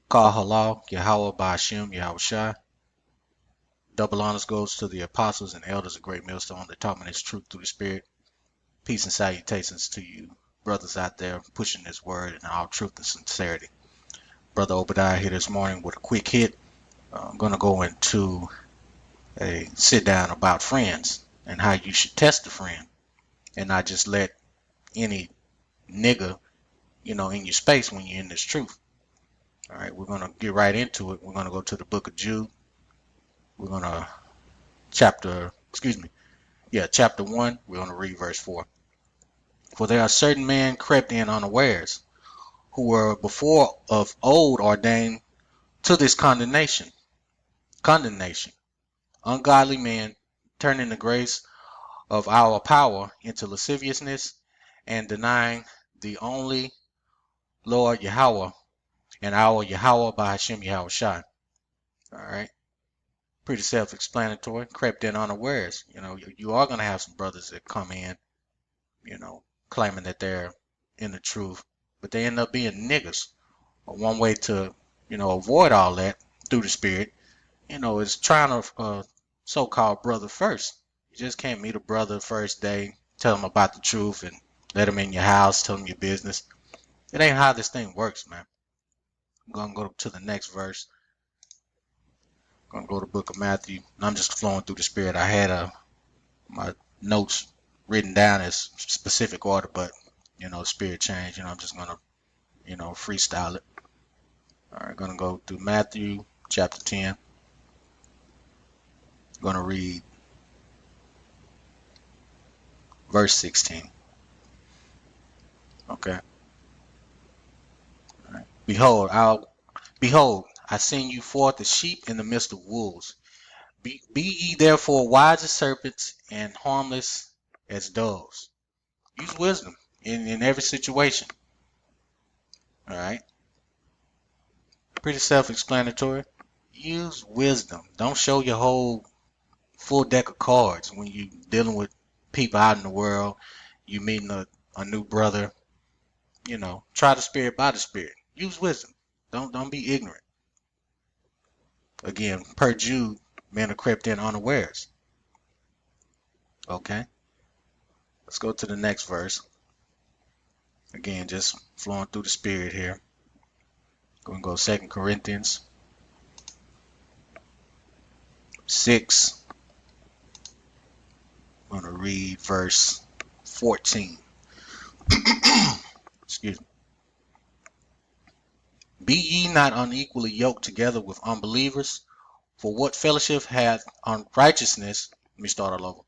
Call halal, Yahweh Ba'ashem, Yahushua. Double honors goes to the apostles and elders of Great Millstone that taught me this truth through the Spirit. Peace and salutations to you, brothers out there pushing this word in all truth and sincerity. Brother Obadiah here this morning with a quick hit. I'm going to go into a sit down about friends and how you should test a friend and not just let any nigga, in your space when you're in this truth. All right, we're going to get right into it. We're going to go to the book of Jude. We're going to chapter 1. We're going to read verse 4. For there are certain men crept in unawares, who were before of old ordained to this condemnation, ungodly men, turning the grace of our power into lasciviousness, and denying the only Lord Yahweh and our Yahweh by Hashem Yahushua. All right, pretty self-explanatory. Crept in unawares. You are going to have some brothers that come in, claiming that they're in the truth, but they end up being niggas. One way to, avoid all that through the Spirit, is trying to so-called brother first. You just can't meet a brother first day, tell them about the truth, and let them in your house, tell them your business. It ain't how this thing works, man. I'm going to go to the next verse. I'm going to go to the book of Matthew. And I'm just flowing through the Spirit. I had my notes written down as specific order, but, Spirit changed. I'm just going to, freestyle it. All right, going to go through Matthew chapter 10. I'm going to read verse 16. Okay. All right. Behold, I send you forth as sheep in the midst of wolves. Be ye therefore wise as serpents and harmless as doves. Use wisdom in every situation. All right. Pretty self-explanatory. Use wisdom. Don't show your whole full deck of cards when you're dealing with people out in the world. You meeting a new brother. Try the Spirit by the Spirit. Use wisdom. Don't be ignorant. Again, per Jude, men are crept in unawares. Okay. Let's go to the next verse. Again, just flowing through the Spirit here. Going to go 2 Corinthians 6. I'm going to read verse 14. Excuse me. Be ye not unequally yoked together with unbelievers, for what fellowship hath unrighteousness? Let me start all over.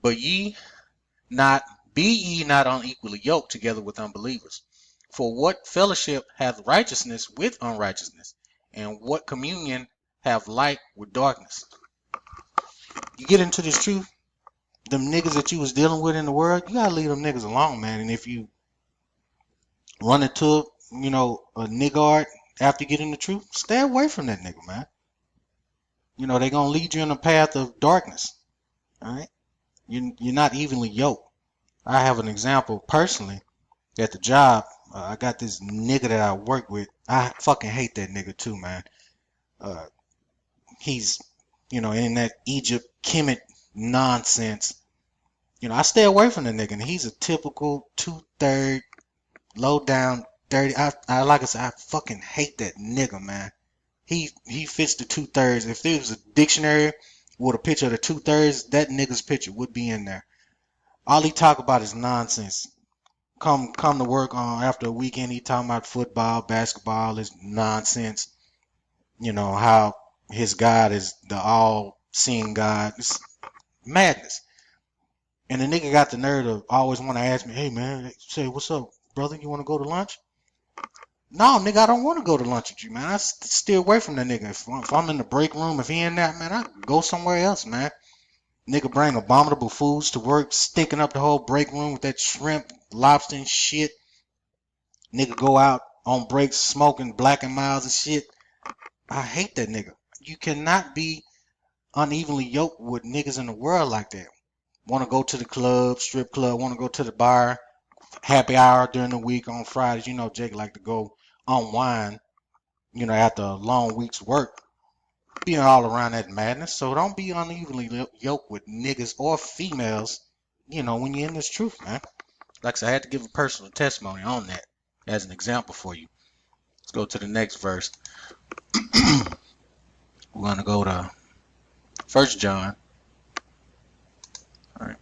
But be ye not unequally yoked together with unbelievers. For what fellowship hath righteousness with unrighteousness? And what communion have light with darkness? You get into this truth, them niggas that you was dealing with in the world, you gotta leave them niggas alone, man. And if you run into, a niggard after getting the truth, stay away from that nigga, man. They gonna lead you in a path of darkness. All right, you're not evenly yoked. I have an example personally at the job. I got this nigga that I work with. I fucking hate that nigga too, man. He's, in that Egypt Kemet nonsense. I stay away from the nigga, and he's a typical 2/3 low down dirty. I like I said, I fucking hate that nigga, man. He fits the 2/3. If there was a dictionary with a picture of the 2/3, that nigga's picture would be in there. All he talk about is nonsense. Come to work on after a weekend, he talking about football, basketball, is nonsense. How his God is the all-seeing God. It's madness. And the nigga got the nerve to always want to ask me, hey man, say what's up, brother? You want to go to lunch? No, nigga, I don't want to go to lunch with you, man. I stay away from that nigga. If I'm in the break room, if he in that, man, I go somewhere else, man. Nigga bring abominable foods to work, stinking up the whole break room with that shrimp, lobster and shit. Nigga go out on breaks smoking Black and Milds and shit. I hate that nigga. You cannot be unevenly yoked with niggas in the world like that. Want to go to the club, strip club, want to go to the bar, happy hour during the week on Fridays. Jake like to go unwind after a long week's work, being all around that madness. So don't be unevenly yoked with niggas or females, when you're in this truth, man. Like I said, I had to give a personal testimony on that as an example for you. Let's go to the next verse. We're going to go to 1 John. All right.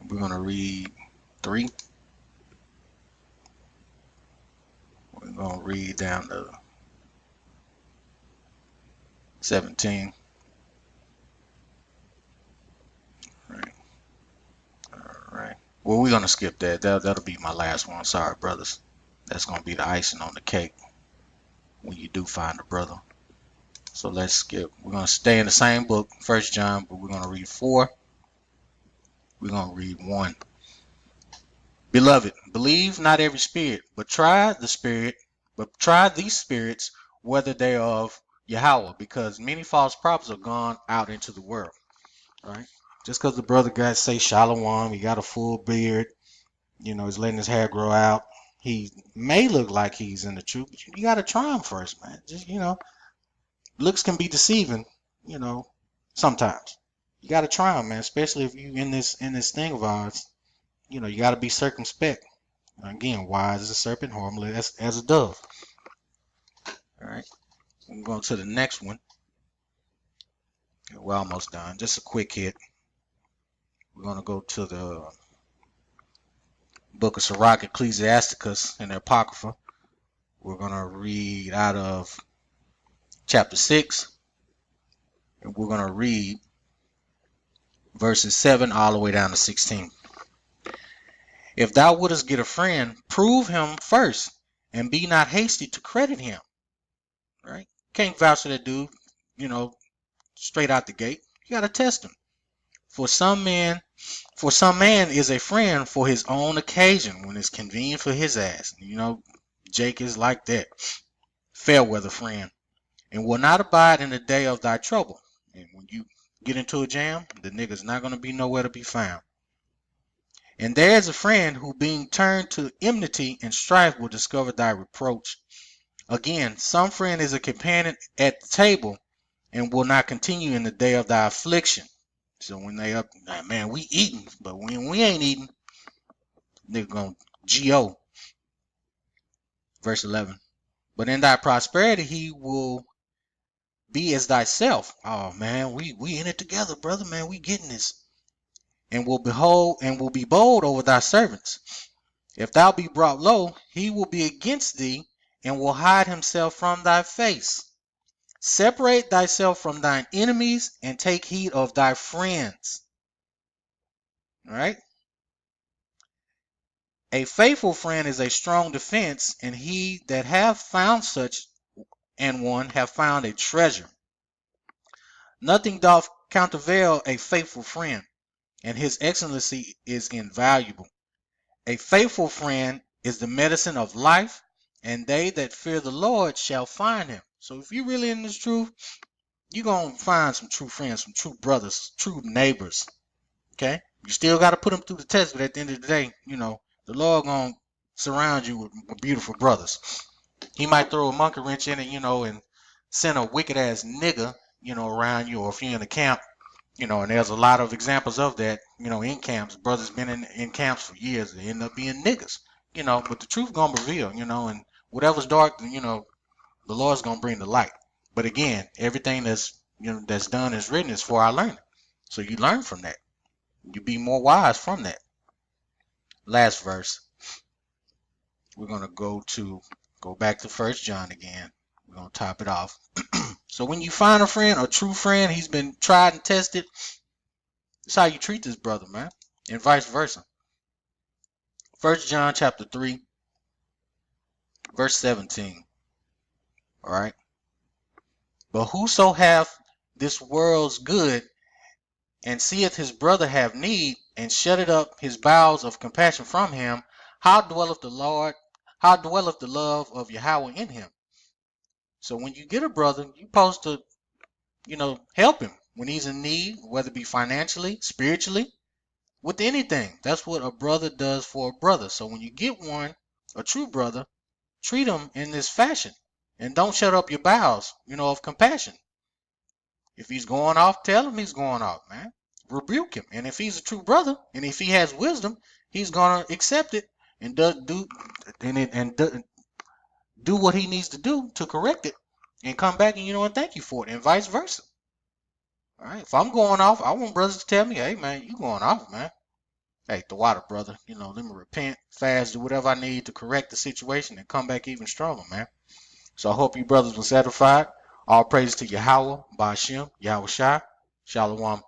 We're going to read 3. We're going to read down to 17. All right. All right. Well, we're going to skip that. That'll be my last one. Sorry, brothers. That's going to be the icing on the cake when you do find a brother. So let's skip. We're going to stay in the same book, 1 John, but we're going to read 4. We're going to read 1. Beloved, believe not every spirit, but try these spirits whether they are of Yahweh, because many false prophets are gone out into the world. All right. Just because the brother guy say shalom, he got a full beard, he's letting his hair grow out. He may look like he's in the truth, but you got to try him first, man. Just, looks can be deceiving, sometimes. You got to try him, man, especially if you in this thing of ours. You got to be circumspect. Again, wise as a serpent, harmless as a dove. All right. We're going to the next one. We're almost done. Just a quick hit. We're going to go to the book of Sirach, Ecclesiasticus, and the Apocrypha. We're going to read out of chapter 6. And we're going to read verses 7 all the way down to 16. If thou wouldest get a friend, prove him first, and be not hasty to credit him. Right? Can't vouch for that dude, straight out the gate. You got to test him. For some man is a friend for his own occasion, when it's convenient for his ass. Jake is like that. Fair weather friend, and will not abide in the day of thy trouble. And when you get into a jam, the nigga's not going to be nowhere to be found. And there is a friend who, being turned to enmity and strife, will discover thy reproach. Again, some friend is a companion at the table, and will not continue in the day of thy affliction. So when they up, man, we eating, but when we ain't eating, nigga gonna G.O. Verse 11. But in thy prosperity he will be as thyself. Oh man, we in it together, brother, man, we getting this. And will be bold over thy servants. If thou be brought low, he will be against thee, and will hide himself from thy face. Separate thyself from thine enemies, and take heed of thy friends. All right. A faithful friend is a strong defense, and he that hath found such an one have found a treasure. Nothing doth countervail a faithful friend, and his excellency is invaluable. A faithful friend is the medicine of life, and they that fear the Lord shall find him. So if you're really in this truth, you're going to find some true friends, some true brothers, true neighbors. Okay? You still got to put them through the test, but at the end of the day, the Lord going to surround you with beautiful brothers. He might throw a monkey wrench in it, and send a wicked ass nigga, around you, or if you're in a camp, and there's a lot of examples of that, in camps. Brothers been in camps for years. They end up being niggas, but the truth gonna reveal, and whatever's dark, the Lord's gonna bring the light. But again, everything that's done is written is for our learning. So you learn from that. You be more wise from that. Last verse. We're gonna go back to 1 John again. We're gonna top it off. So when you find a friend, a true friend, he's been tried and tested. That's how you treat this brother, man, and vice versa. 1 John chapter 3, verse 17. All right. But whoso hath this world's good, and seeth his brother have need, and shutteth up his bowels of compassion from him, how dwelleth the love of Yahweh in him? So when you get a brother, you're supposed to, help him when he's in need, whether it be financially, spiritually, with anything. That's what a brother does for a brother. So when you get one, a true brother, treat him in this fashion. And don't shut up your bowels, of compassion. If he's going off, tell him he's going off, man. Rebuke him. And if he's a true brother, and if he has wisdom, he's gonna accept it and do what he needs to do to correct it, and come back and thank you for it, and vice versa. All right. If I'm going off, I want brothers to tell me, hey man, you going off, man. Hey, the water, brother. Let me repent, fast, do whatever I need to correct the situation and come back even stronger, man. So I hope you brothers were satisfied. All praise to Yahweh, Ba'ashem, Yahweh Shai, Shalom.